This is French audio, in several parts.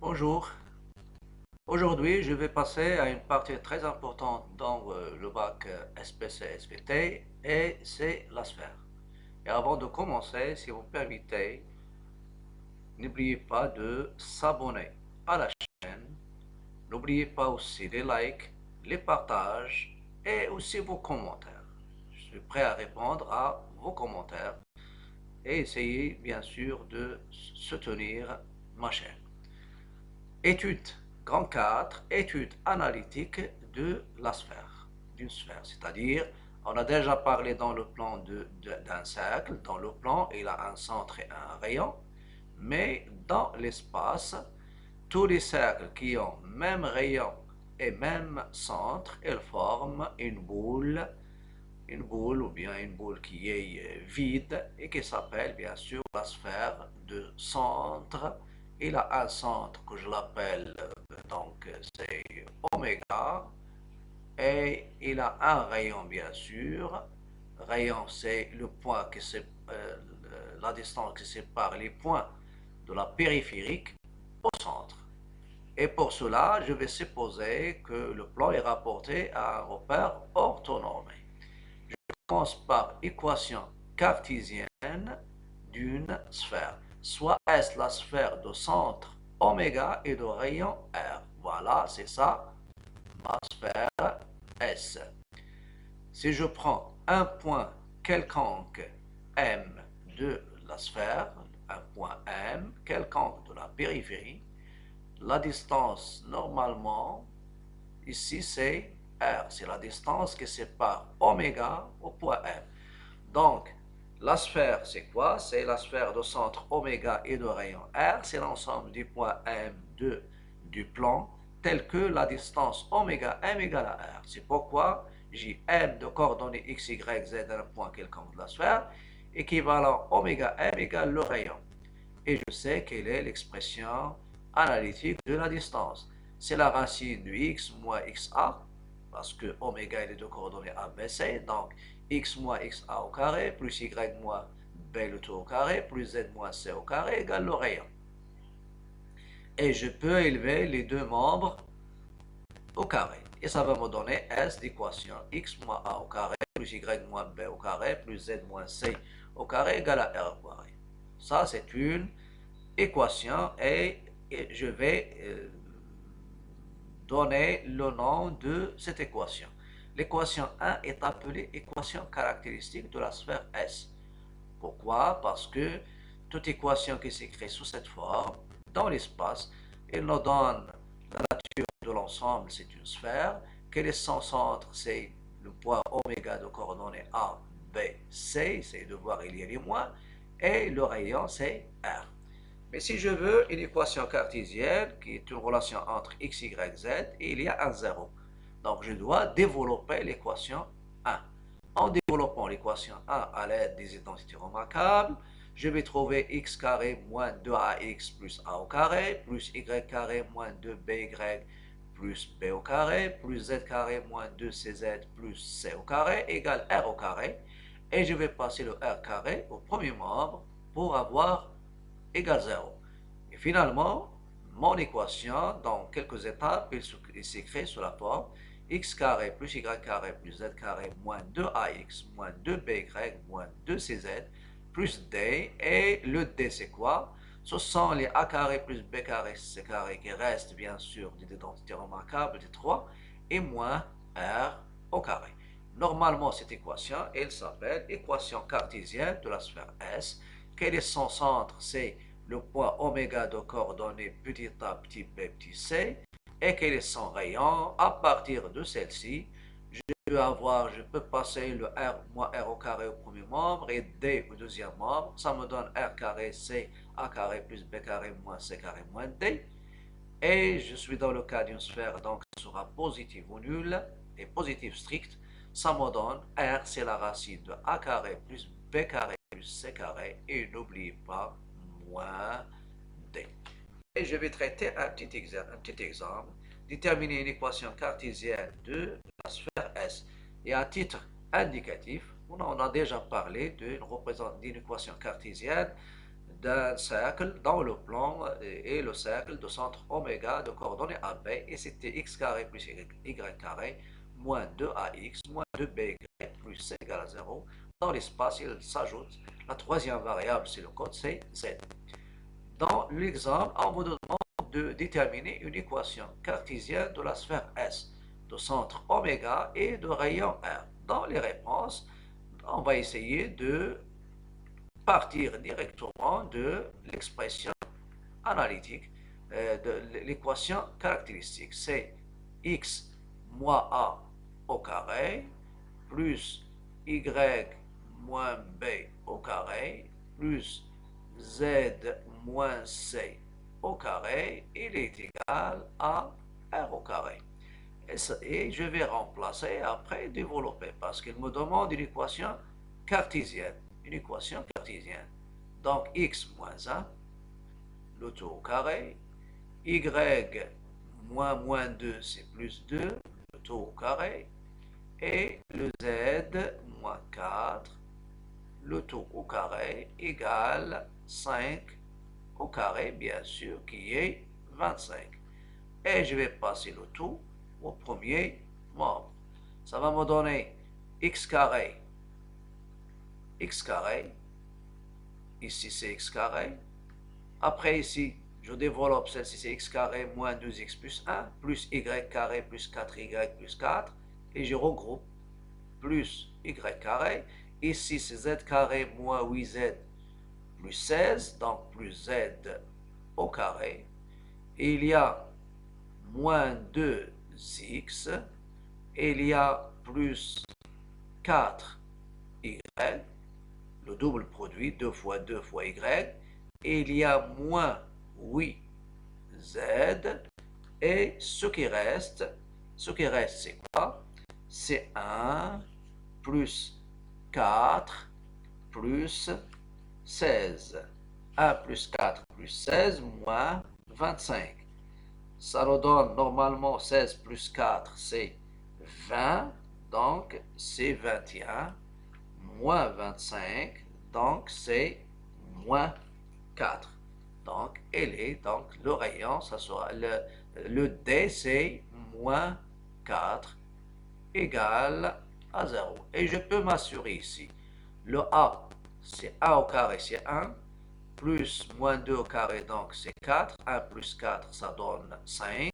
Bonjour. Aujourd'hui, je vais passer à une partie très importante dans le bac SPC-SVT et c'est la sphère. Et avant de commencer, si vous permettez, n'oubliez pas de s'abonner à la chaîne. N'oubliez pas aussi les likes, les partages et aussi vos commentaires. Je suis prêt à répondre à vos commentaires et essayez bien sûr de soutenir ma chaîne. Étude grand 4, étude analytique de la sphère, d'une sphère. C'est-à-dire, on a déjà parlé dans le plan d'un cercle. Dans le plan, il a un centre et un rayon. Mais dans l'espace, tous les cercles qui ont même rayon et même centre, ils forment une boule ou bien une boule qui est vide et qui s'appelle bien sûr la sphère de centre. Il a un centre que je l'appelle donc c'est oméga et il a un rayon bien sûr. Rayon c'est le point qui c'est la distance qui sépare les points de la périphérique au centre. Et pour cela, je vais supposer que le plan est rapporté à un repère orthonormé. Commence par équation cartésienne d'une sphère. Soit est la sphère de centre oméga et de rayon R. Voilà, c'est ça, ma sphère S. Si je prends un point quelconque M de la sphère, un point M quelconque de la périphérie, la distance normalement, ici c'est R, c'est la distance qui sépare oméga au point M. Donc, la sphère, c'est quoi? C'est la sphère de centre oméga et de rayon R. C'est l'ensemble des points M2 du plan, tel que la distance oméga M égale à R. C'est pourquoi j'ai M de coordonnées x, y, z à un point quelconque de la sphère, équivalent oméga M égale le rayon. Et je sais quelle est l'expression analytique de la distance. C'est la racine de x moins xa, parce que oméga est de coordonnées ABC, donc x moins xa au carré, plus y moins b le tout au carré, plus z moins c au carré égale le rayon. Et je peux élever les deux membres au carré. Et ça va me donner S d'équation x moins a au carré, plus y moins b au carré, plus z moins c au carré égale à r au carré. Ça, c'est une équation et je vais donner le nom de cette équation. L'équation 1 est appelée équation caractéristique de la sphère S. Pourquoi? Parce que toute équation qui s'écrit sous cette forme, dans l'espace, elle nous donne la nature de l'ensemble, c'est une sphère. Quel est son centre? C'est le point oméga de coordonnées A, B, C, c'est de voir il y a les moins, et le rayon c'est R. Mais si je veux une équation cartésienne qui est une relation entre x, y, z, il y a un zéro. Donc je dois développer l'équation 1. En développant l'équation 1 à l'aide des identités remarquables, je vais trouver x carré moins 2ax plus a au carré, plus y carré moins 2by plus b au carré, plus z carré moins 2cz plus c au carré égale r au carré. Et je vais passer le r carré au premier membre pour avoir égale 0. Et finalement, mon équation, dans quelques étapes, il s'écrit sous la forme x carré plus y carré plus z carré moins 2ax moins 2by moins 2cz plus d. Et le d, c'est quoi? Ce sont les a carré plus b carré c carré qui restent bien sûr des identités remarquables des 3 et moins r au carré. Normalement, cette équation, elle s'appelle équation cartésienne de la sphère S. Quel est son centre? C'est le point oméga de coordonnées petit a, petit b, petit c. Et quel est son rayon? À partir de celle-ci, je peux passer le r moins r au carré au premier membre et d au deuxième membre. Ça me donne r carré c a carré plus b carré moins c carré moins d. Et je suis dans le cas d'une sphère, donc ça sera positif ou nul et positif strict. Ça me donne r, c'est la racine de a carré plus b carré plus c carré. Et n'oubliez pas moins d. Et je vais traiter un petit exemple, déterminer une équation cartésienne de la sphère S. Et à titre indicatif, on a déjà parlé d'une équation cartésienne d'un cercle dans le plan et le cercle de centre oméga de coordonnées AB et c'était x carré plus y carré moins 2ax moins 2by plus c égale à 0. Dans l'espace, il s'ajoute la troisième variable, c'est le code, c'est z. Dans l'exemple, on vous demande de déterminer une équation cartésienne de la sphère S, de centre oméga et de rayon R. Dans les réponses, on va essayer de partir directement de l'expression analytique de l'équation caractéristique. C'est x moins a au carré plus y moins b au carré plus z moins c au carré, il est égal à r au carré. Et je vais remplacer après développer parce qu'il me demande une équation cartésienne. Une équation cartésienne. Donc x moins 1, le tout au carré, y moins 2, c'est plus 2, le tout au carré, et le z moins 4, le tout au carré, égale 5 au carré, bien sûr, qui est 25. Et je vais passer le tout au premier membre. Ça va me donner x carré, ici c'est x carré. Après ici, je développe celle-ci, c'est x carré moins 2x plus 1, plus y carré plus 4y plus 4, et je regroupe plus y carré. Ici, c'est z carré moins 8z plus 16, donc plus z au carré. Et il y a moins 2x, et il y a plus 4y, le double produit, 2 fois 2 fois y, et il y a moins 8z, et ce qui reste c'est quoi? C'est 1 plus 4 plus 16. 1 plus 4 plus 16 moins 25. Ça nous donne normalement 16 plus 4, c'est 20, donc c'est 21, moins 25, donc c'est moins 4. Donc, donc le rayon, ça sera le D, c'est moins 4 égale à 0. Et je peux m'assurer ici, le A, c'est 1 au carré, c'est 1, plus moins 2 au carré, donc c'est 4. 1 plus 4, ça donne 5.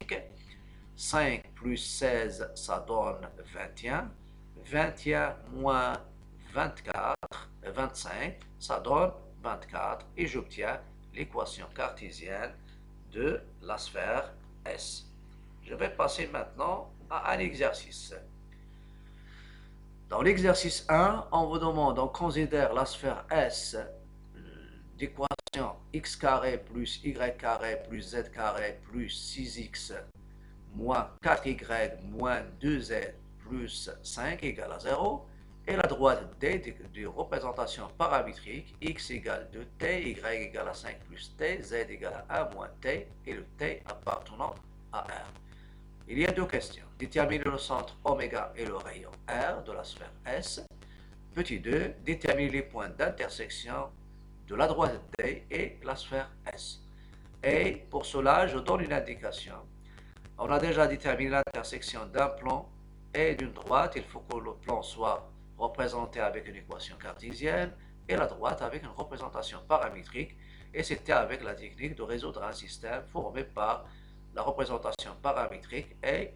5 plus 16, ça donne 21. 21 moins 24, 25, ça donne 24. Et j'obtiens l'équation cartésienne de la sphère S. Je vais passer maintenant à un exercice. Dans l'exercice 1, on vous demande, on considère la sphère S d'équation x carré plus y carré plus z carré plus 6x moins 4y moins 2z plus 5 égale à 0. Et la droite D de représentation paramétrique, x égale 2t, y égale à 5 plus t, z égale à 1 moins t, et le t appartenant à R. Il y a deux questions. Déterminer le centre oméga et le rayon R de la sphère S. Petit 2. Déterminer les points d'intersection de la droite D et la sphère S. Et pour cela, je donne une indication. On a déjà déterminé l'intersection d'un plan et d'une droite. Il faut que le plan soit représenté avec une équation cartésienne et la droite avec une représentation paramétrique. Et c'était avec la technique de résoudre un système formé par la représentation paramétrique et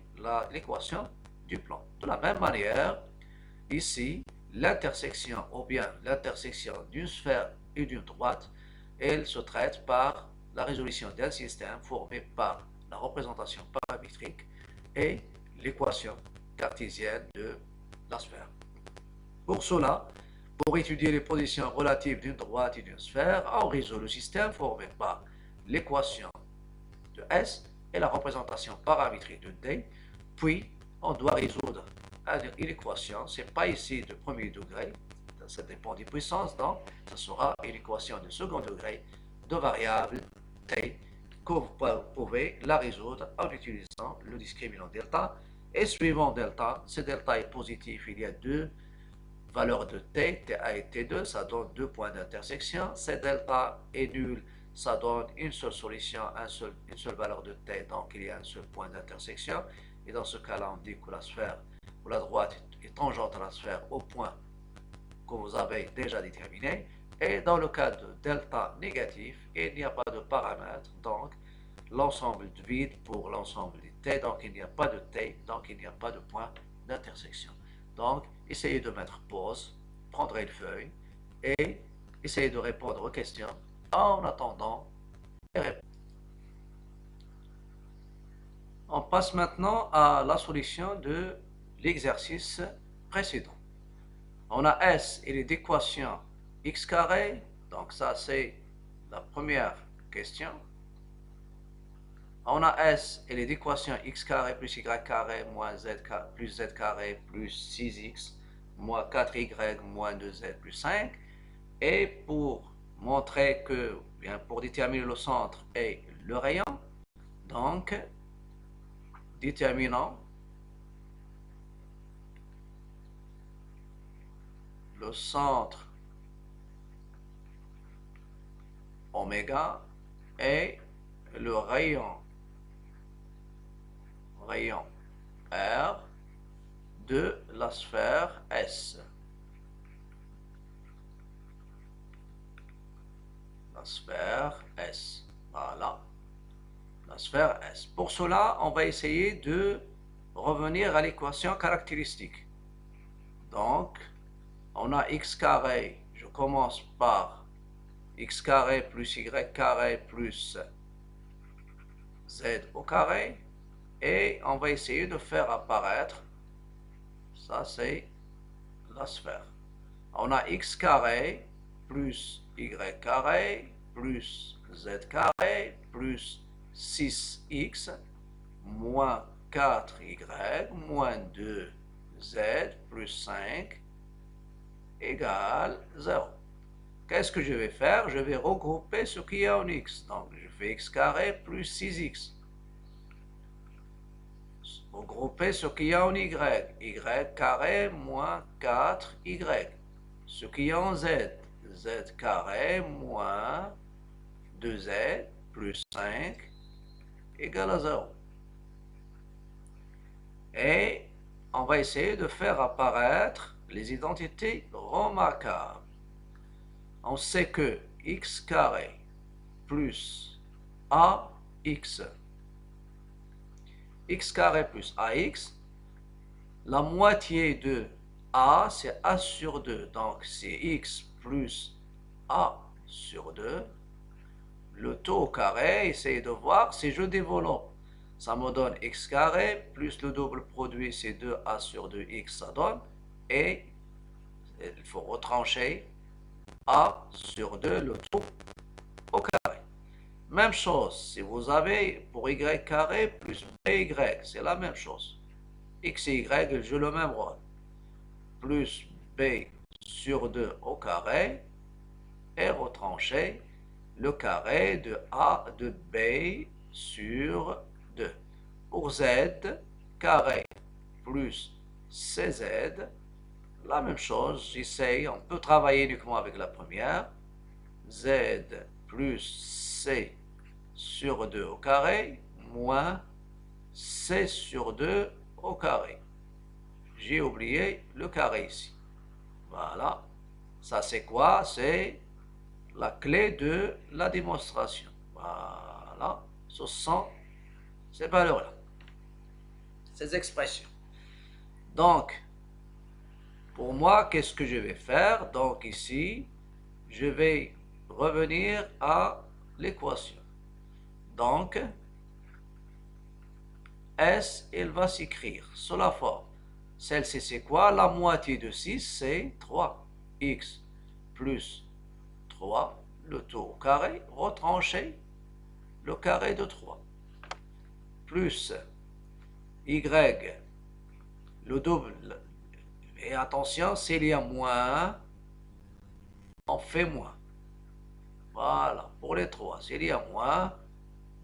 l'équation du plan. De la même manière, ici, l'intersection ou bien l'intersection d'une sphère et d'une droite, elle se traite par la résolution d'un système formé par la représentation paramétrique et l'équation cartésienne de la sphère. Pour cela, pour étudier les positions relatives d'une droite et d'une sphère, on résout le système formé par l'équation de S et la représentation paramétrique de D, puis on doit résoudre une équation, ce n'est pas ici de premier degré, ça dépend des puissances, donc ce sera une équation de second degré de variable T que vous pouvez la résoudre en utilisant le discriminant delta. Et suivant delta, si delta est positif, il y a deux valeurs de t, T1 et T2, ça donne deux points d'intersection. C delta est nul, ça donne une seule solution, une seule valeur de t, donc il y a un seul point d'intersection. Et dans ce cas-là, on dit que la sphère, ou la droite est tangente à la sphère au point que vous avez déjà déterminé. Et dans le cas de delta négatif, il n'y a pas de paramètre, donc l'ensemble de vide pour l'ensemble de t, donc il n'y a pas de t, donc il n'y a pas de point d'intersection. Donc, essayez de mettre pause, prendre une feuille et essayez de répondre aux questions en attendant les réponses. On passe maintenant à la solution de l'exercice précédent. On a S et les équations x carré, donc ça c'est la première question. On a S et les équations x carré plus y carré moins z plus z carré plus 6x moins 4y moins 2z plus 5. Et pour montrer que, bien, pour déterminer le centre et le rayon, donc déterminons le centre oméga et le rayon R de la sphère S. La sphère S. Voilà. La sphère S. Pour cela, on va essayer de revenir à l'équation caractéristique. Donc, on a x carré. Je commence par x carré plus y carré plus z au carré. Et on va essayer de faire apparaître, ça c'est la sphère. On a x carré plus y carré plus z carré plus 6x moins 4y moins 2z plus 5 égale 0. Qu'est-ce que je vais faire? Je vais regrouper ce qu'il y a en x. Donc je fais x carré plus 6x. Regrouper ce qu'il y a en y. Y carré moins 4y. Ce qu'il y a en z. Z carré moins 2z plus 5 égale à 0. Et on va essayer de faire apparaître les identités remarquables. On sait que x carré plus ax, x carré plus ax, la moitié de a, c'est a sur 2. Donc, c'est x plus a sur 2. Le taux au carré, essayez de voir si je développe. Ça me donne x carré plus le double produit, c'est 2a sur 2x, ça donne. Et il faut retrancher a sur 2, le taux au carré. Même chose, si vous avez pour y carré plus by, c'est la même chose. X et y jouent le même rôle. Plus b sur 2 au carré et retrancher le carré de a de b sur 2. Pour z, carré plus cz, la même chose, j'essaye, on peut travailler uniquement avec la première. Z plus c sur 2 au carré moins c sur 2 au carré. J'ai oublié le carré ici. Voilà. Ça c'est quoi? C'est la clé de la démonstration. Voilà. Ce sont ces valeurs-là. Ces expressions. Donc, pour moi, qu'est-ce que je vais faire? Donc ici, je vais revenir à l'équation. Donc, S, il va s'écrire sous la forme. Celle-ci, c'est quoi? La moitié de 6, c'est 3. X plus 3, le taux au carré, retranché, le carré de 3. Plus Y, le double. Et attention, s'il y a moins, on fait moins. Voilà, pour les 3, s'il y a moins,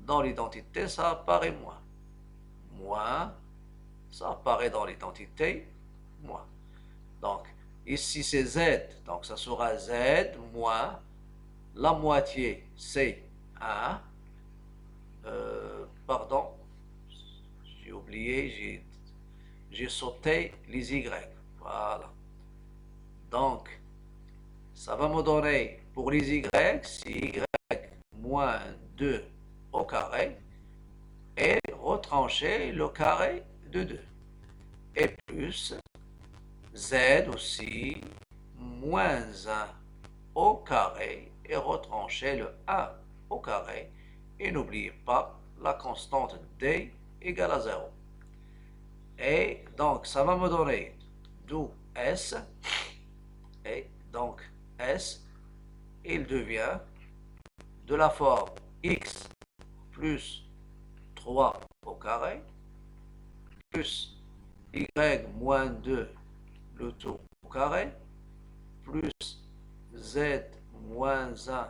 dans l'identité, ça apparaît moins. Moins, ça apparaît dans l'identité, moins. Donc, Ici, c'est Z. Donc, ça sera Z moins la moitié, c'est 1. Pardon, j'ai oublié, j'ai sauté les Y. Voilà. Donc, ça va me donner pour les Y, c'est Y moins 2 au carré et retrancher le carré de 2. Et plus Z aussi moins 1 au carré et retrancher le 1 au carré. Et n'oubliez pas la constante D égale à 0. Et donc, ça va me donner d'où S. Et donc, S, il devient de la forme X plus 3 au carré, plus Y moins 2 le tout au carré, plus Z moins 1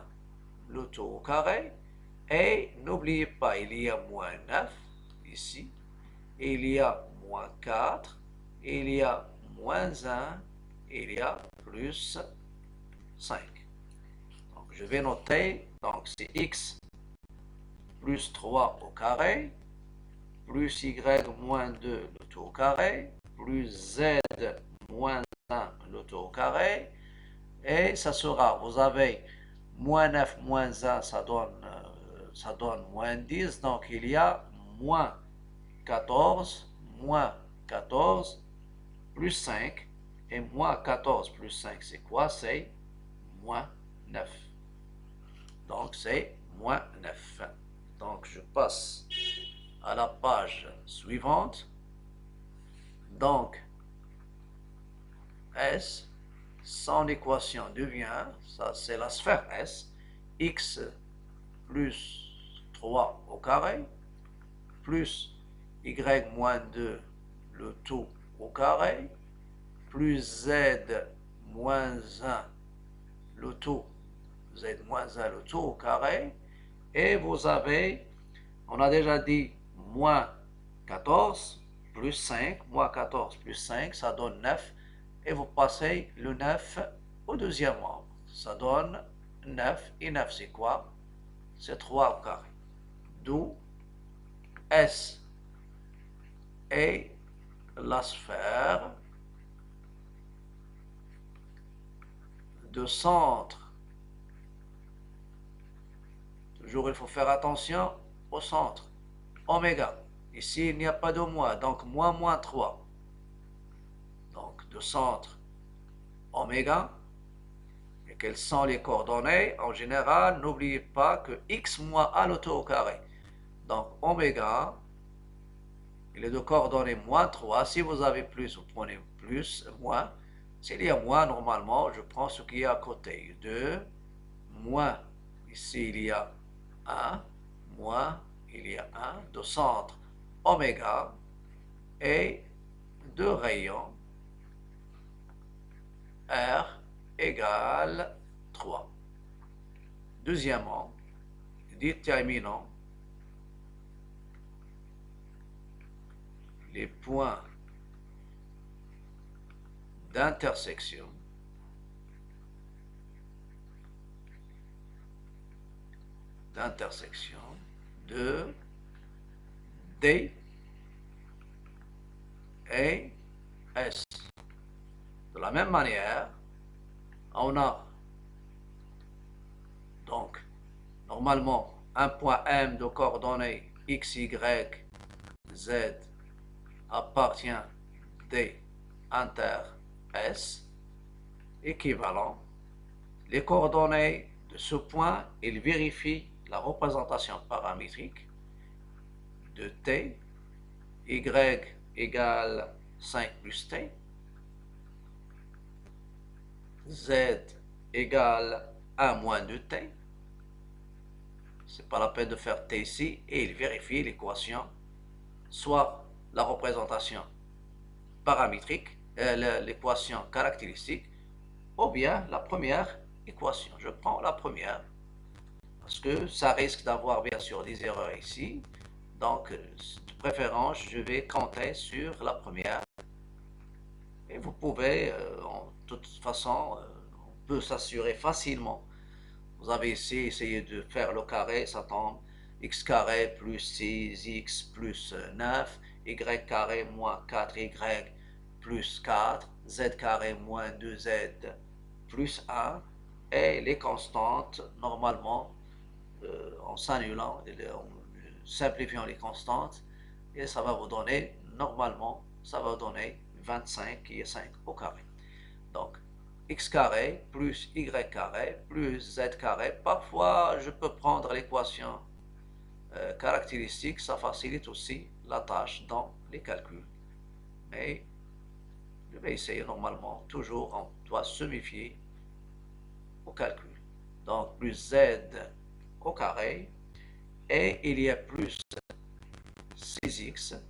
le tout au carré. Et n'oubliez pas, il y a moins 9 ici, il y a moins 4, il y a moins 1, il y a plus 5. Donc, je vais noter, donc c'est x plus 3 au carré, plus y moins 2 le tout au carré, plus z moins 1 le tout au carré, et ça sera, vous avez moins 9 moins 1, ça donne moins 10, donc il y a moins 14, plus 5, et moins 14 plus 5, c'est quoi? C'est moins 9. Donc c'est moins 9. Donc je passe à la page suivante. Donc S, son équation devient, ça c'est la sphère S, x plus 3 au carré, plus y moins 2 le tout au carré, plus z moins 1 le tout, z moins 1 le tout au carré, et vous avez, on a déjà dit, moins 14 plus 5, moins 14 plus 5, ça donne 9, et vous passez le 9 au deuxième membre. Ça donne 9, et 9 c'est quoi? C'est 3 au carré. D'où S est la sphère de centre. Toujours il faut faire attention au centre. Oméga. Ici il n'y a pas de moins, donc moins 3. Donc de centre oméga. Et quelles sont les coordonnées? En général, n'oubliez pas que x moins a le tout au carré. Donc oméga, il est de coordonnées moins 3. Si vous avez plus, vous prenez plus, moins. S'il y a moins, normalement, je prends ce qui est à côté. 2, moins, ici il y a 1, moins, il y a 1, de centre oméga, et de rayon R égale 3. Deuxièmement, déterminons les points d'intersection de D et S. De la même manière, on a donc normalement un point M de coordonnées x, y, z appartient D inter S équivalent. Les coordonnées de ce point, il vérifie la représentation paramétrique de T, Y égale 5 plus T, Z égale 1 moins 2T. C'est pas la peine de faire T ici, et il vérifie l'équation, soit la représentation paramétrique, l'équation caractéristique, ou bien la première équation. Je prends la première, parce que ça risque d'avoir bien sûr des erreurs ici. Donc, de préférence, je vais compter sur la première. Et vous pouvez De toute façon, on peut s'assurer facilement. Vous avez ici essayé de faire le carré, ça tombe x carré plus 6x plus 9, y carré moins 4y plus 4, z carré moins 2z plus 1, et les constantes, normalement, en s'annulant, en simplifiant les constantes, et ça va vous donner, normalement, ça va vous donner 25 qui est 5 au carré. Donc, x carré plus y carré plus z carré. Parfois, je peux prendre l'équation caractéristique, ça facilite aussi la tâche dans les calculs. Mais je vais essayer normalement, toujours, on doit se méfier au calcul. Donc, plus z au carré, et il y a plus 6x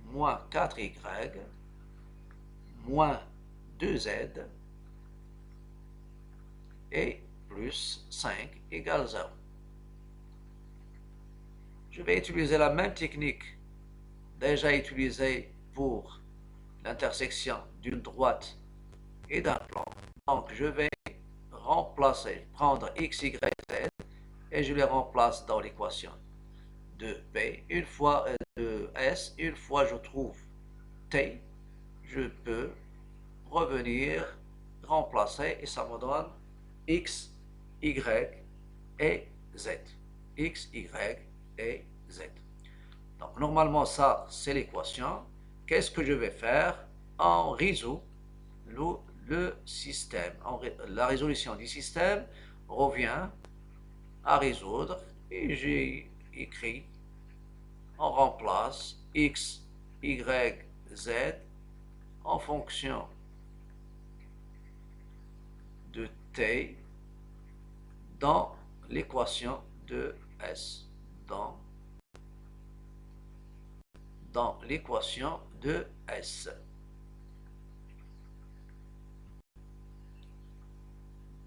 moins 4y moins 2z et plus 5 égale 0. Je vais utiliser la même technique déjà utilisée pour l'intersection d'une droite et d'un plan. Donc je vais remplacer, prendre x, y, z et je les remplace dans l'équation de P. Une fois de S, une fois je trouve T, je peux revenir remplacer et ça me donne x, y et z. X, y et z. Donc normalement ça c'est l'équation. Qu'est-ce que je vais faire? On résout le système. La résolution du système revient à résoudre et j'ai écrit, on remplace x, y, z en fonction de t dans l'équation de S. Dans l'équation de S.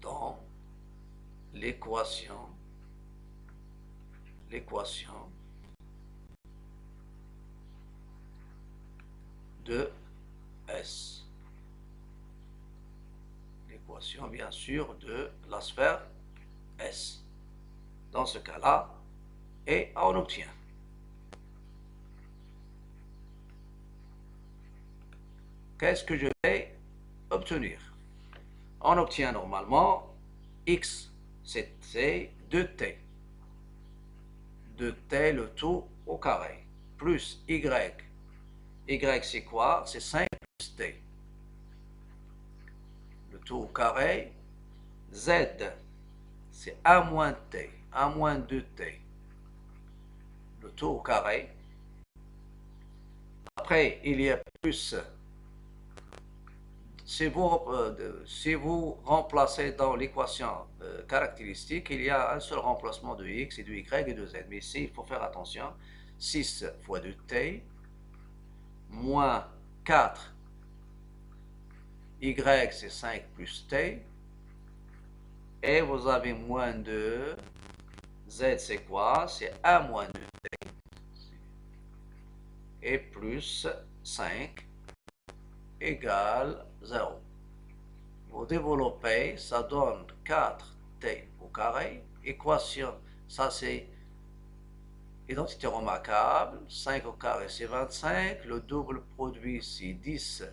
Dans l'équation de S. L'équation, bien sûr, de la sphère S. Dans ce cas-là, et on obtient. Qu'est-ce que je vais obtenir? On obtient normalement x, c'est 2t. 2t le tout au carré. Plus y. Y c'est quoi? C'est 5 plus t. Le tout au carré. Z, c'est 1 moins t. 1 moins 2t. Le tout au carré. Après, il y a plus. Si vous remplacez dans l'équation caractéristique, il y a un seul remplacement de x et de y et de z. Mais ici, il faut faire attention. 6 fois 2t moins 4 y, c'est 5 plus t. Et vous avez moins 2. Z, c'est quoi? C'est 1 moins 2t. Et plus 5 égale 0. Vous développez, ça donne 4t au carré. Équation, ça c'est identité remarquable. 5 au carré, c'est 25. Le double produit, c'est 10.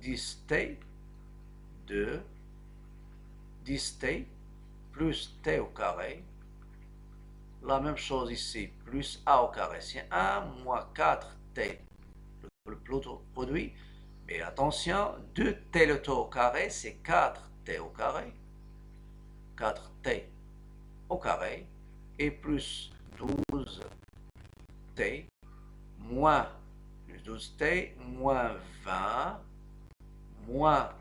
10t. 2. 10t plus t au carré. La même chose ici, plus a au carré, c'est 1 moins 4t. Le produit. Mais attention, 2t le tout au carré, c'est 4t au carré. 4t au carré. Et plus 12t moins 12t moins 20 moins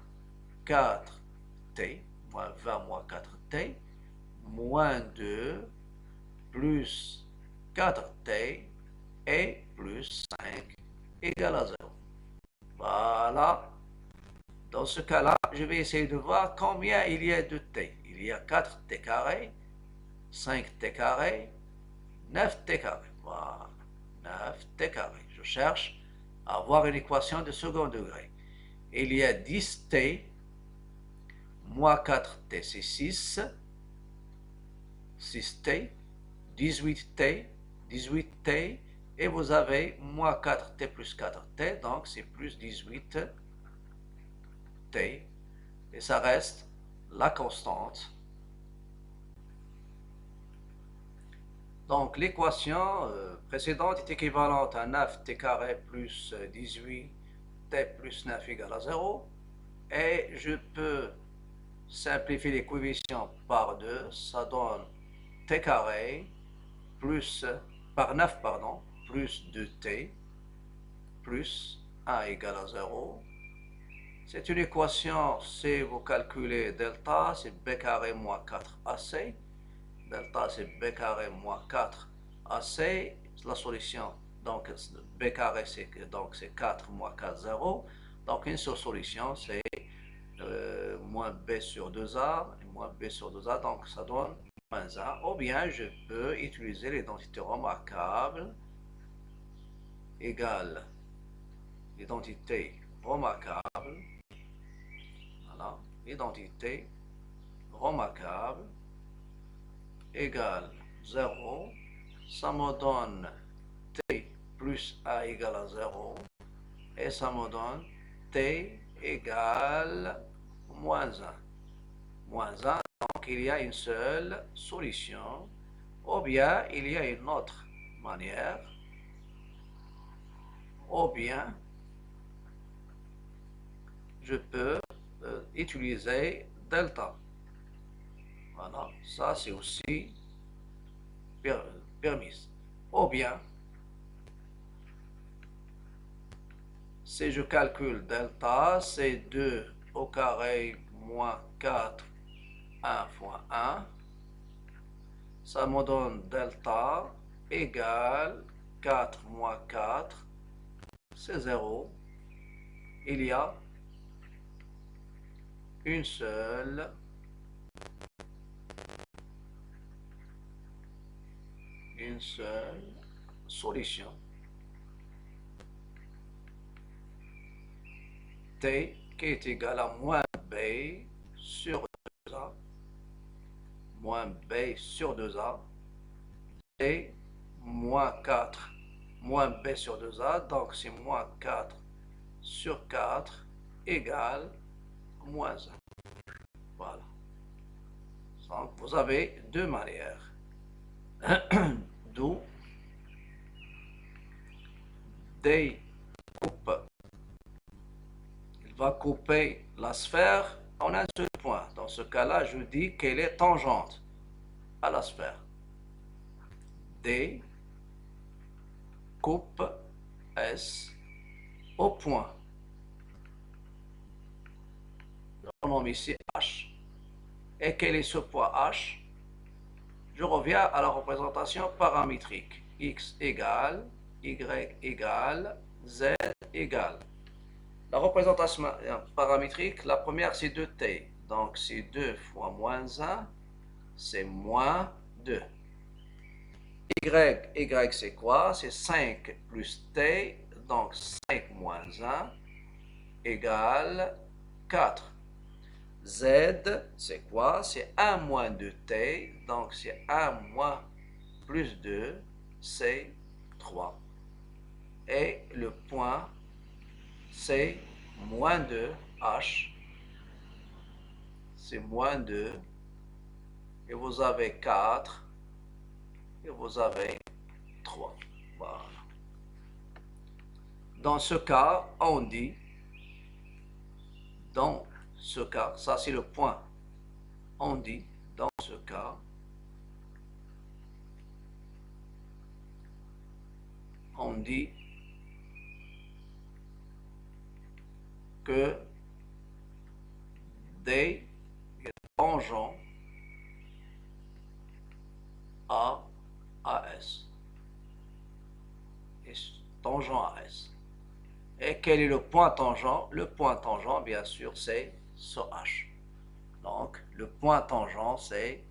4t moins 20 moins 4t moins 2 plus 4t et plus 5 égale à 0. Voilà. Dans ce cas-là, je vais essayer de voir combien il y a de t. Il y a 4t carré, 5t carré, 9t carré. Voilà. 9t carré. Je cherche à avoir une équation de second degré. Il y a 10t moins 4t, c'est 6. 6t, 18t, 18t, et vous avez moins 4t plus 4t, donc c'est plus 18t, et ça reste la constante. Donc l'équation précédente est équivalente à 9t carré plus 18t plus 9 égale à 0, et je peux simplifier les coefficients par 2, ça donne t carré plus, par 9, pardon, plus 2t plus 1 égale à 0. C'est une équation, si vous calculez delta, c'est b carré moins 4ac. Delta, c'est b carré moins 4ac. La solution, donc b carré, c'est 4 moins 4, 0. Donc une seule solution, c'est moins b sur 2a, et moins b sur 2a, donc ça donne moins 1. Ou bien je peux utiliser l'identité remarquable égale l'identité remarquable. Voilà, l'identité remarquable égale 0. Ça me donne t plus a égale à 0. Et ça me donne t égale moins 1. Moins 1, donc il y a une seule solution. Ou bien il y a une autre manière. Ou bien je peux utiliser delta. Voilà, ça c'est aussi permis. Ou bien, si je calcule delta, c'est 2 au carré moins 4, 1 fois 1. Ça me donne delta égale 4 moins 4, c'est 0. Il y a une seule solution. T qui est égal à moins b sur 2a, moins b sur 2a, et moins 4, moins b sur 2a, donc c'est moins 4 sur 4 égale moins 1. Voilà. Donc vous avez deux manières. D'où D coupe. Il va couper la sphère en un seul point. Dans ce cas-là, je dis qu'elle est tangente à la sphère. D coupe S au point. On nomme ici H. Et quel est ce point H? Je reviens à la représentation paramétrique. X égale, Y égale, Z égale. La représentation paramétrique, la première c'est 2t. Donc c'est 2 fois moins 1, c'est moins 2. Y c'est quoi? C'est 5 plus t, donc 5 moins 1 égale 4. Z, c'est quoi? C'est 1 moins 2t, donc c'est 1 moins plus 2, c'est 3. Et le point, c'est moins 2, H, c'est moins 2, et vous avez 4, et vous avez 3. Voilà. Dans ce cas, on dit, dans ce cas, ça c'est le point, on dit, dans ce cas, on dit que D est tangent à AS. Et tangent à S. Et quel est le point tangent? Le point tangent, bien sûr, c'est ce H. Donc, le point tangent, c'est